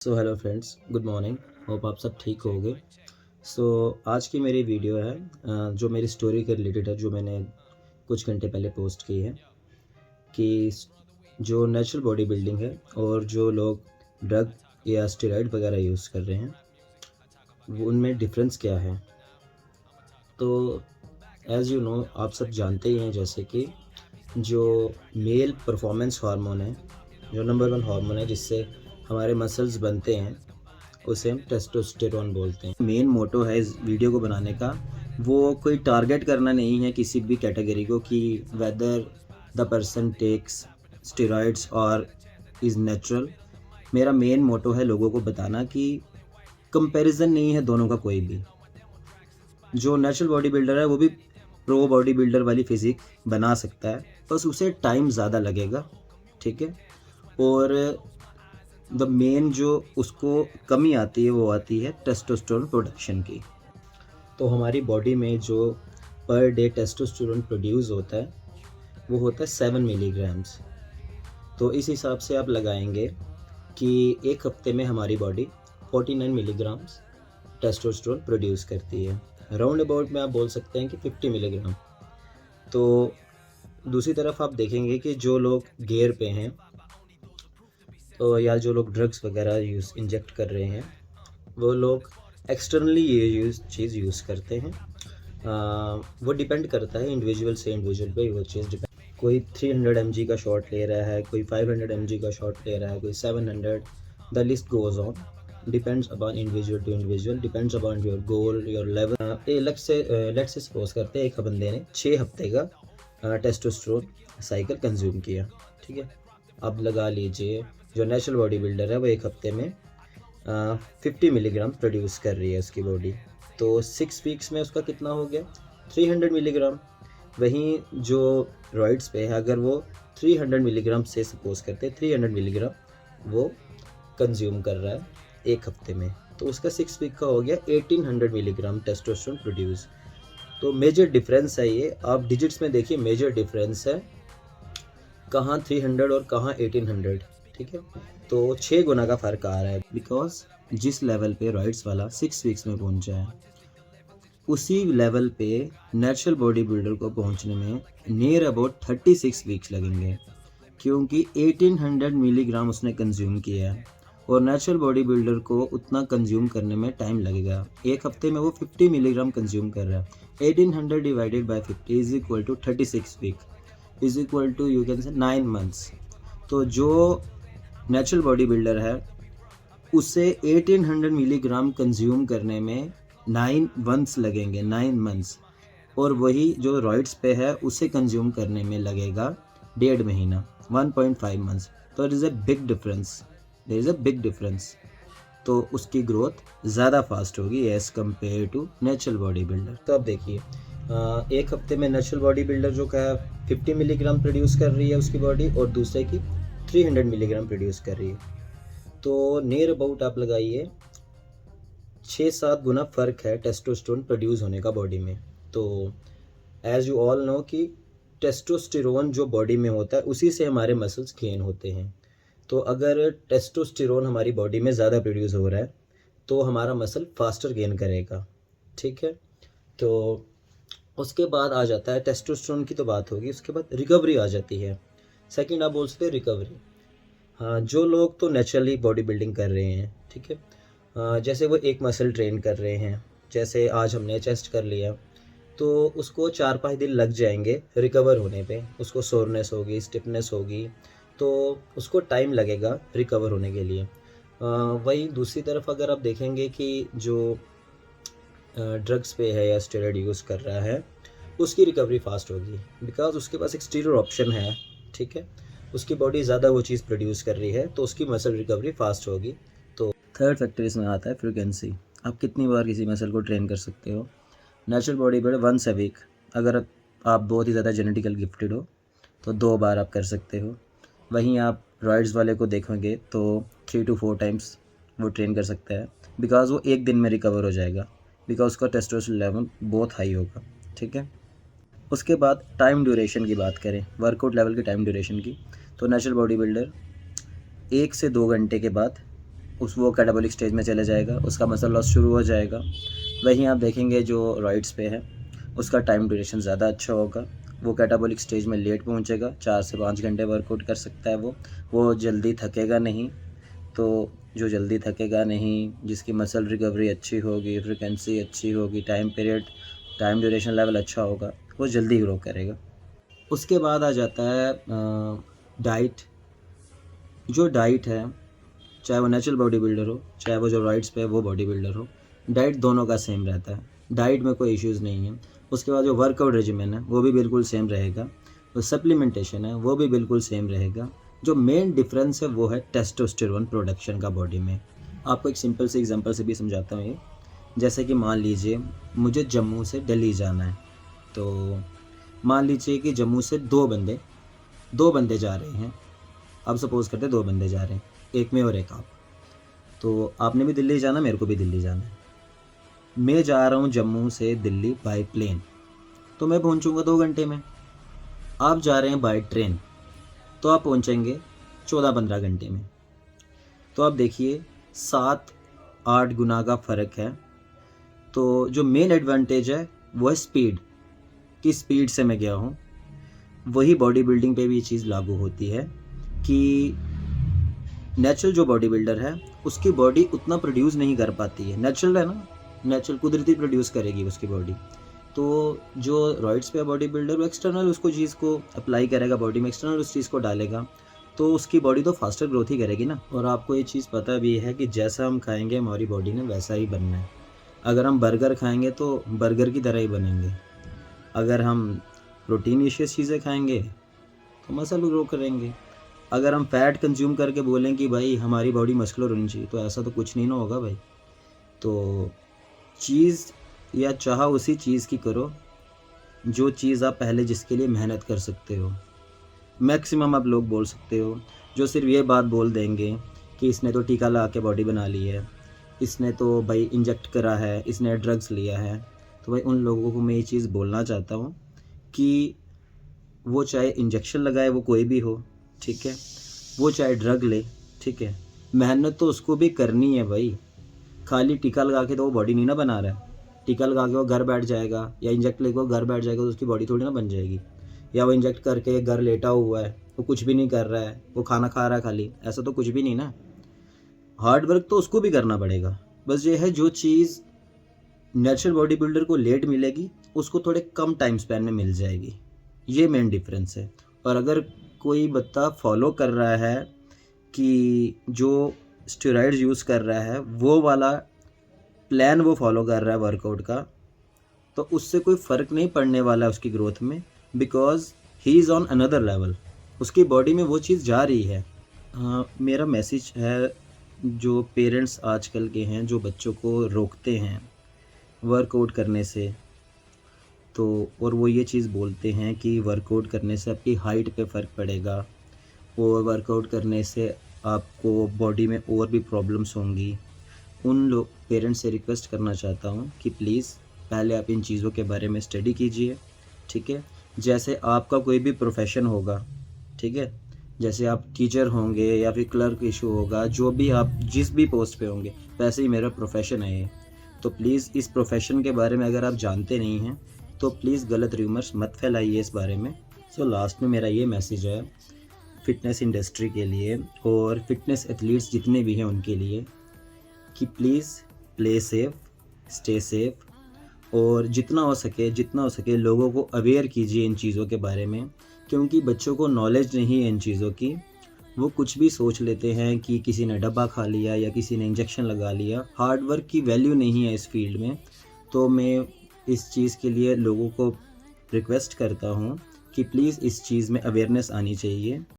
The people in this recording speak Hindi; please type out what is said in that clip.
So hello friends, good morning. Hope आप सब ठीक होंगे। सो आज की मेरी वीडियो है जो मेरी स्टोरी के रिलेटेड है, जो मैंने कुछ घंटे पहले पोस्ट की है कि जो नेचुरल बॉडी बिल्डिंग है और जो लोग ड्रग या स्टेरॉइड वगैरह यूज़ कर रहे हैं वो उनमें डिफरेंस क्या है। तो एज़ यू नो, आप सब जानते ही हैं जैसे कि जो मेल परफॉर्मेंस हार्मोन है, जो नंबर वन हार्मोन है जिससे हमारे मसल्स बनते हैं, उसे हम टेस्टोस्टेरोन बोलते हैं। मेन मोटो है इस वीडियो को बनाने का, वो कोई टारगेट करना नहीं है किसी भी कैटेगरी को कि whether the person takes steroids और इज़ नेचुरल। मेरा मेन मोटो है लोगों को बताना कि कंपैरिजन नहीं है दोनों का कोई भी। जो नेचुरल बॉडी बिल्डर है वो भी प्रो बॉडी बिल्डर वाली फिजिक बना सकता है, बस उसे टाइम ज़्यादा लगेगा, ठीक है। और द मेन जो उसको कमी आती है वो आती है टेस्टोस्टेरोन प्रोडक्शन की। तो हमारी बॉडी में जो पर डे टेस्टोस्टेरोन प्रोड्यूस होता है वो होता है 7 मिलीग्राम्स। तो इस हिसाब से आप लगाएंगे कि एक हफ्ते में हमारी बॉडी 49 मिलीग्राम्स टेस्टोस्टेरोन प्रोड्यूस करती है। राउंड अबाउट में आप बोल सकते हैं कि 50 मिलीग्राम। तो दूसरी तरफ आप देखेंगे कि जो लोग गियर पे हैं तो या जो लोग ड्रग्स वगैरह इंजेक्ट कर रहे हैं वो लोग एक्सटर्नली ये चीज़ यूज़ करते हैं। वो डिपेंड करता है इंडिविजुअल से इंडिविजुअल पे वो चीज़ डिपेंड। कोई 300 mg का शॉट ले रहा है, कोई 500 mg का शॉट ले रहा है, कोई 700, the list goes on. Depends upon individual to individual, depends upon your goal, your level. Let's say suppose करते हैं एक बंदे ने 6 हफ्ते का टेस्टोस्टेरोन साइकिल कंज्यूम किया, ठीक है। अब लगा लीजिए जो नेचुरल बॉडी बिल्डर है वो एक हफ्ते में 50 मिलीग्राम प्रोड्यूस कर रही है उसकी बॉडी। तो 6 वीक्स में उसका कितना हो गया? 300 मिलीग्राम। वहीं जो रॉइड्स पे है, अगर वो 300 मिलीग्राम से सपोज करते हैं 300 मिलीग्राम वो कंज्यूम कर रहा है एक हफ्ते में, तो उसका 6 वीक का हो गया 1800 मिलीग्राम टेस्टोस्टेरोन प्रोड्यूस। तो मेजर डिफरेंस है ये, आप डिजिट्स में देखिए मेजर डिफरेंस है, कहाँ 300 और कहाँ 1800, ठीक है। तो 6 गुना का फ़र्क आ रहा है, बिकॉज जिस लेवल पे रॉइड्स वाला 6 वीक्स में पहुंचा है उसी लेवल पे नेचुरल बॉडी बिल्डर को पहुंचने में नियर अबाउट 36 वीक्स लगेंगे, क्योंकि 1800 मिलीग्राम उसने कंज्यूम किया है और नेचुरल बॉडी बिल्डर को उतना कंज्यूम करने में टाइम लगेगा। एक हफ्ते में वो 50 मिलीग्राम कंज्यूम कर रहा है। 1800 divided by 50 is equal to 36 week, is equal to you can say 9 months. तो जो नेचुरल बॉडी बिल्डर है उसे 1800 मिलीग्राम कंज्यूम करने में 9 मंथ्स लगेंगे, 9 मंथ्स। और वही जो रॉइड्स पे है उसे कंज्यूम करने में लगेगा 1.5 महीना, 1.5 मंथ्स। तो it is a big difference, there is a big difference. तो उसकी ग्रोथ ज़्यादा फास्ट होगी as compare to natural body builder. तो अब देखिए एक हफ्ते में नेचुरल बॉडी बिल्डर जो का 50 मिलीग्राम प्रोड्यूस कर रही है उसकी बॉडी, और दूसरे की 300 मिलीग्राम प्रोड्यूस कर रही है। तो नियर अबाउट आप लगाइए 6-7 गुना फ़र्क है टेस्टोस्टेरोन प्रोड्यूस होने का बॉडी में। तो एज़ यू ऑल नो कि टेस्टोस्टेरोन जो बॉडी में होता है उसी से हमारे मसल्स गेन होते हैं। तो अगर टेस्टोस्टेरोन हमारी बॉडी में ज़्यादा प्रोड्यूस हो रहा है तो हमारा मसल फास्टर गेन करेगा, ठीक है। तो उसके बाद आ जाता है टेस्टोस्टेरोन की तो बात होगी, उसके बाद रिकवरी आ जाती है। सेकंड आप बोल सकते हैं रिकवरी। हाँ, जो लोग तो नेचुरली बॉडी बिल्डिंग कर रहे हैं, ठीक है, जैसे वो एक मसल ट्रेन कर रहे हैं, जैसे आज हमने चेस्ट कर लिया तो उसको 4-5 दिन लग जाएंगे रिकवर होने पे। उसको सोरनेस होगी, स्टिफनेस होगी, तो उसको टाइम लगेगा रिकवर होने के लिए। वहीं दूसरी तरफ अगर आप देखेंगे कि जो ड्रग्स पे है या स्टेरॉइड यूज़ कर रहा है उसकी रिकवरी फास्ट होगी, बिकॉज उसके पास एक स्टीरॉयड ऑप्शन है, ठीक है। उसकी बॉडी ज़्यादा वो चीज़ प्रोड्यूस कर रही है तो उसकी मसल रिकवरी फास्ट होगी। तो थर्ड फैक्टर इसमें आता है फ्रीक्वेंसी। आप कितनी बार किसी मसल को ट्रेन कर सकते हो। Natural body builder once a week, अगर आप बहुत ही ज़्यादा जेनेटिकल गिफ्टेड हो तो 2 बार आप कर सकते हो। वहीं आप रॉइड्स वाले को देखोगे तो 3 to 4 टाइम्स वो ट्रेन कर सकता है, बिकॉज वो एक दिन में रिकवर हो जाएगा, बिकॉज उसका टेस्टोस्टेरोन लेवल बहुत हाई होगा, ठीक है। उसके बाद टाइम ड्यूरेशन की बात करें, वर्कआउट लेवल की टाइम ड्यूरेशन की, तो नेचुरल बॉडी बिल्डर 1 से 2 घंटे के बाद वो कैटाबॉलिक स्टेज में चले जाएगा, उसका मसल लॉस शुरू हो जाएगा। वहीं आप देखेंगे जो रॉइड्स पे है उसका टाइम ड्यूरेशन ज़्यादा अच्छा होगा, वो कैटाबॉलिक स्टेज में लेट पहुंचेगा, 4 से 5 घंटे वर्कआउट कर सकता है वो जल्दी थकेगा नहीं। तो जो जल्दी थकेगा नहीं, जिसकी मसल रिकवरी अच्छी होगी, फ्रिक्वेंसी अच्छी होगी, टाइम ड्यूरेशन लेवल अच्छा होगा, वो जल्दी ग्रो करेगा। उसके बाद आ जाता है डाइट। जो डाइट है, चाहे वो नेचुरल बॉडी बिल्डर हो, चाहे वो जो राइड्स पे है वो बॉडी बिल्डर हो, डाइट दोनों का सेम रहता है, डाइट में कोई इश्यूज़ नहीं है। उसके बाद जो वर्कआउट रेजिमेन है वो भी बिल्कुल सेम रहेगा, जो सप्लीमेंटेशन है वो भी बिल्कुल सेम रहेगा। जो मेन डिफरेंस है वो है टेस्टोस्टेरोन प्रोडक्शन का बॉडी में। आपको एक सिंपल से एग्जांपल से भी समझाता हूँ ये। जैसे कि मान लीजिए मुझे जम्मू से दिल्ली जाना है, तो मान लीजिए कि जम्मू से दो बंदे जा रहे हैं। अब सपोज़ करते हैं 2 बंदे जा रहे हैं, एक मैं और एक आप। तो आपने भी दिल्ली जाना, मेरे को भी दिल्ली जाना है। मैं जा रहा हूँ जम्मू से दिल्ली बाय प्लेन, तो मैं पहुँचूँगा 2 घंटे में। आप जा रहे हैं बाय ट्रेन, तो आप पहुँचेंगे 14-15 घंटे में। तो आप देखिए 7-8 गुना का फ़र्क है। तो जो मेन एडवांटेज है वो है स्पीड, कि स्पीड से मैं गया हूँ। वही बॉडी बिल्डिंग पे भी ये चीज़ लागू होती है कि नेचुरल जो बॉडी बिल्डर है उसकी बॉडी उतना प्रोड्यूस नहीं कर पाती है। नेचुरल है ना, नेचुरल कुदरती प्रोड्यूस करेगी उसकी बॉडी। तो जो रॉइड्स पे बॉडी बिल्डर वो एक्सटर्नल उसको चीज़ को अप्लाई करेगा बॉडी में, एक्सटर्नल उस चीज़ को डालेगा, तो उसकी बॉडी तो फास्टर ग्रोथ ही करेगी ना। और आपको ये चीज़ पता भी है कि जैसा हम खाएंगे हमारी बॉडी ने वैसा ही बनना है। अगर हम बर्गर खाएंगे तो बर्गर की तरह ही बनेंगे। अगर हम प्रोटीनिशियस चीज़ें खाएंगे तो मसल ग्रो करेंगे। अगर हम फैट कंज्यूम करके बोलें कि भाई हमारी बॉडी मस्कुलर होनी चाहिए, तो ऐसा तो कुछ नहीं ना होगा भाई। तो चीज़ या चाह उसी चीज़ की करो जो चीज़ आप पहले जिसके लिए मेहनत कर सकते हो। मैक्सिमम आप लोग बोल सकते हो जो सिर्फ ये बात बोल देंगे कि इसने तो टीका लगा के बॉडी बना ली है, इसने तो भाई इंजेक्ट करा है, इसने ड्रग्स लिया है। तो भाई उन लोगों को मैं ये चीज़ बोलना चाहता हूँ कि वो चाहे इंजेक्शन लगाए, वो कोई भी हो, ठीक है, वो चाहे ड्रग ले, ठीक है, मेहनत तो उसको भी करनी है भाई। खाली टीका लगा के तो वो बॉडी नहीं ना बना रहा है। टीका लगा के वो घर बैठ जाएगा या इंजेक्ट लेके वो घर बैठ जाएगा तो उसकी बॉडी थोड़ी ना बन जाएगी। या वो इंजेक्ट करके घर लेटा हुआ है, वो कुछ भी नहीं कर रहा है, वो खाना खा रहा है खाली, ऐसा तो कुछ भी नहीं ना। हार्ड वर्क तो उसको भी करना पड़ेगा। बस ये है जो चीज़ नेचुरल बॉडी बिल्डर को लेट मिलेगी उसको थोड़े कम टाइम स्पैन में मिल जाएगी, ये मेन डिफरेंस है। और अगर कोई बंदा फॉलो कर रहा है कि जो स्टेरॉइड्स यूज़ कर रहा है वो वाला प्लान वो फॉलो कर रहा है वर्कआउट का, तो उससे कोई फ़र्क नहीं पड़ने वाला है उसकी ग्रोथ में, because he is on another level. उसकी बॉडी में वो चीज़ जा रही है। मेरा मैसेज है जो पेरेंट्स आजकल के हैं जो बच्चों को रोकते हैं वर्कआउट करने से, तो और वो ये चीज़ बोलते हैं कि वर्कआउट करने से आपकी हाइट पे फ़र्क पड़ेगा और वर्कआउट करने से आपको बॉडी में और भी प्रॉब्लम्स होंगी। उन लोग पेरेंट्स से रिक्वेस्ट करना चाहता हूँ कि प्लीज़ पहले आप इन चीज़ों के बारे में स्टडी कीजिए, ठीक है। जैसे आपका कोई भी प्रोफेशन होगा, ठीक है, जैसे आप टीचर होंगे या फिर क्लर्क इशू होगा, जो भी आप जिस भी पोस्ट पे होंगे, वैसे ही मेरा प्रोफेशन है ये। तो प्लीज़ इस प्रोफेशन के बारे में अगर आप जानते नहीं हैं तो प्लीज़ गलत र्यूमर्स मत फैलाइए इस बारे में। सो लास्ट में मेरा ये मैसेज है फ़िटनेस इंडस्ट्री के लिए और फिटनेस एथलीट्स जितने भी हैं उनके लिए कि please play safe, stay safe और जितना हो सके लोगों को अवेयर कीजिए इन चीज़ों के बारे में, क्योंकि बच्चों को नॉलेज नहीं है इन चीज़ों की। वो कुछ भी सोच लेते हैं कि किसी ने डब्बा खा लिया या किसी ने इंजेक्शन लगा लिया। हार्ड वर्क की वैल्यू नहीं है इस फील्ड में। तो मैं इस चीज़ के लिए लोगों को रिक्वेस्ट करता हूँ कि प्लीज़ इस चीज़ में अवेयरनेस आनी चाहिए।